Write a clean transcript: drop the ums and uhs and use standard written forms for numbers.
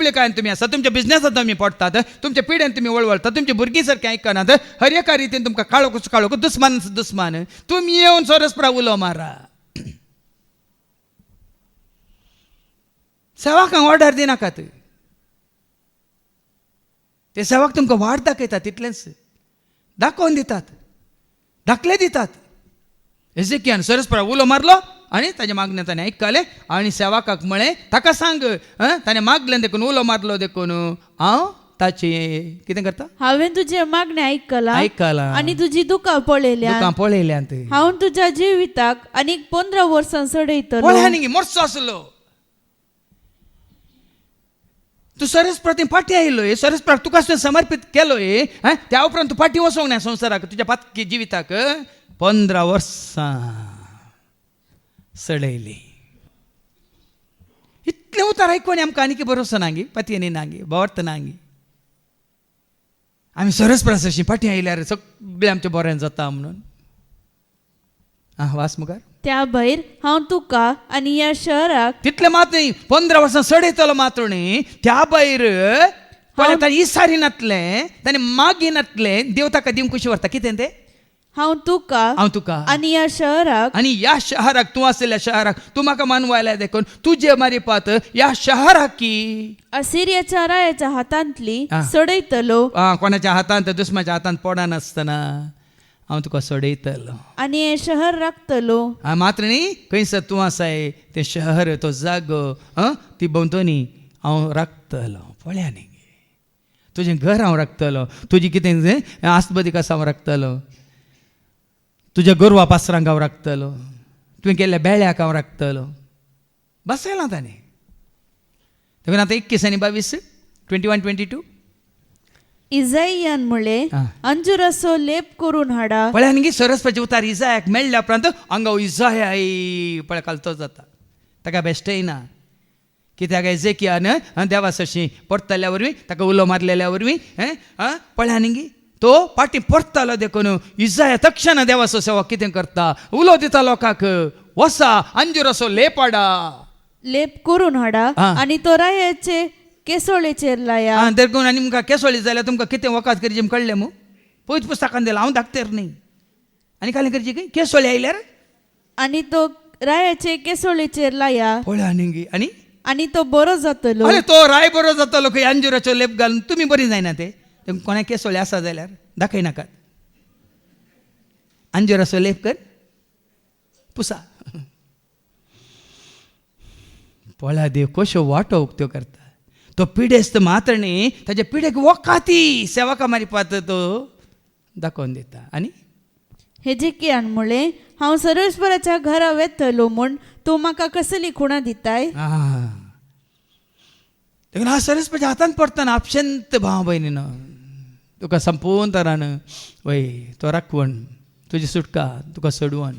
कुठले काय तुम्ही असा तुमच्या बिझनेसात तुम्ही पडतात तुमच्या पिढ्यान तुम्ही वळवळता तुमची भुरगीं सारखी ऐकनात हर एका रितीन तुमकां काळोख दुस्मान तुम्ही येऊन सरस्परा उलो मारा सेवाकांक ऑर्डर दिनाकात ते सेवाक तुमकां वाट दाखयतात तितलेंच दाखोवन दितात दाखले दितात एजेकियान सरस्परा उलो मारलो आनी ताजे मागणें ताणें आयकले आनी सेवाकाक म्हळें ताका सांग ताणें मागलें देखून उलो मारलो देखून हांव ताची कितें करता हांवें तुजे मागणें आयकलां आनी तुजी दुकां पळयल्यांत हांव तुज्या जिविताक आनीक 15 वर्सां चडयतलो पळय मोर्चो आसलो तूं सरस्प्रती फाटी आयलोय सरस्प्राक तुका समर्पीत केलोय त्या उपरांत तूं फाटी वचोंक ना संवसाराक तुज्या पातकी जिविताक 15 वर्सां सडयली इतलें उतार आयकून आमकां आनीक भरोसो नांगी पतयेनी नांगी भोवर्त नांगी आमी सरस्प्रास अशीं फाटी आयल्यार सगळें आमचें बरें जाता म्हणून वास मुखार त्या भायर हांव तुका आनी ह्या शहराक तितलें मात न्ही 15 वर्सां सडयतलो मात्र न्ही त्या भायर ताणें इसारिनातलें ताणें मागिनातलें देव ताका दिवंक कशी व्हरता कितें तें हांव तुका आनी ह्या शहराक तूं आसलेल्या शहराक तूं म्हाका मानवायल्या देखून तुजे मारिपात ह्या शहराक की असिरियाच्या रायाच्या हातांतली सडयतलो कोणाच्या हातांत दुस्माच्या हातांत पडनासतना हांव तुका सडयतलो आनी हें शहर राखतलो मात्र न्ही खंयसर तूं आसाय तें शहर तो जागो ती भोंवतणी हांव राखतलो पळया न्ही तुजें घर हांव राखतलो तुजी कितें आस्तबदीक आसा हांव राखतलो तुज्या गोरवा पासरांक हांव राखतलो तुवें केल्ल्या बेळ्याक हांव राखतलो बसयलां ताणें देखून आतां 21 आनी 22 21-22 इजाईयान म्हळें अंजुराचो लेप करून हाडा पळय न्ही सरस्वती उतार इजायाक मेळ्ळ्या उपरांत हांगा इजायाय पळय कालतो जाता ताका बेश्ट येना कित्याक एजेकियान देवा सरशी परतल्या वरवीं ताका उलो मारलेल्या वरवीं पळय न्ही तो पाटी परतलो देखून इजाया तक्षण देवाचो सेवक कितें करता उलो दिता लोकांक वसा अंजुराचो लेप हाडा लेप करून हाडा आनी तो रायाचे केसोळेचेर लाया देखून आनी तुमकां केसोळी जाल्यार तुमकां कितें वकात करचें कळ्ळें मू पयत पुस्तकान दिलां हांव धाकतेर न्ही आनी कालें करचें की केसोळी आयल्यार आनी तो रायाचे केसोळेचेर लाया पळय न्ही आनी तो बरो जातलो अरे तो राय बरो जातलो खंय अंजुराचो लेप घालून तुमी बरी जायना ते कोणाक केसोळी आसा जाल्यार दाखय नाकात अंजुराचो लेप कर पुसा पळय देव कश्यो वाटो उक्त्यो करता तो पिडेस्त मात्र न्ही ताच्या पिडेक वकाती सेवका मारिपात तो दाखोवन दिता आनी हेजेकियान म्हळें हांव सर्वेश्वराच्या घरा वेतलो म्हूण तूं म्हाका कसली खुणां दिताय देखून हांव सरस्वतीच्या हातांत पडटना आपशंत भाव भयणीनो तुका संपूर्ण तरान वय तो राखवण तुजी सुटका तुका सोडवण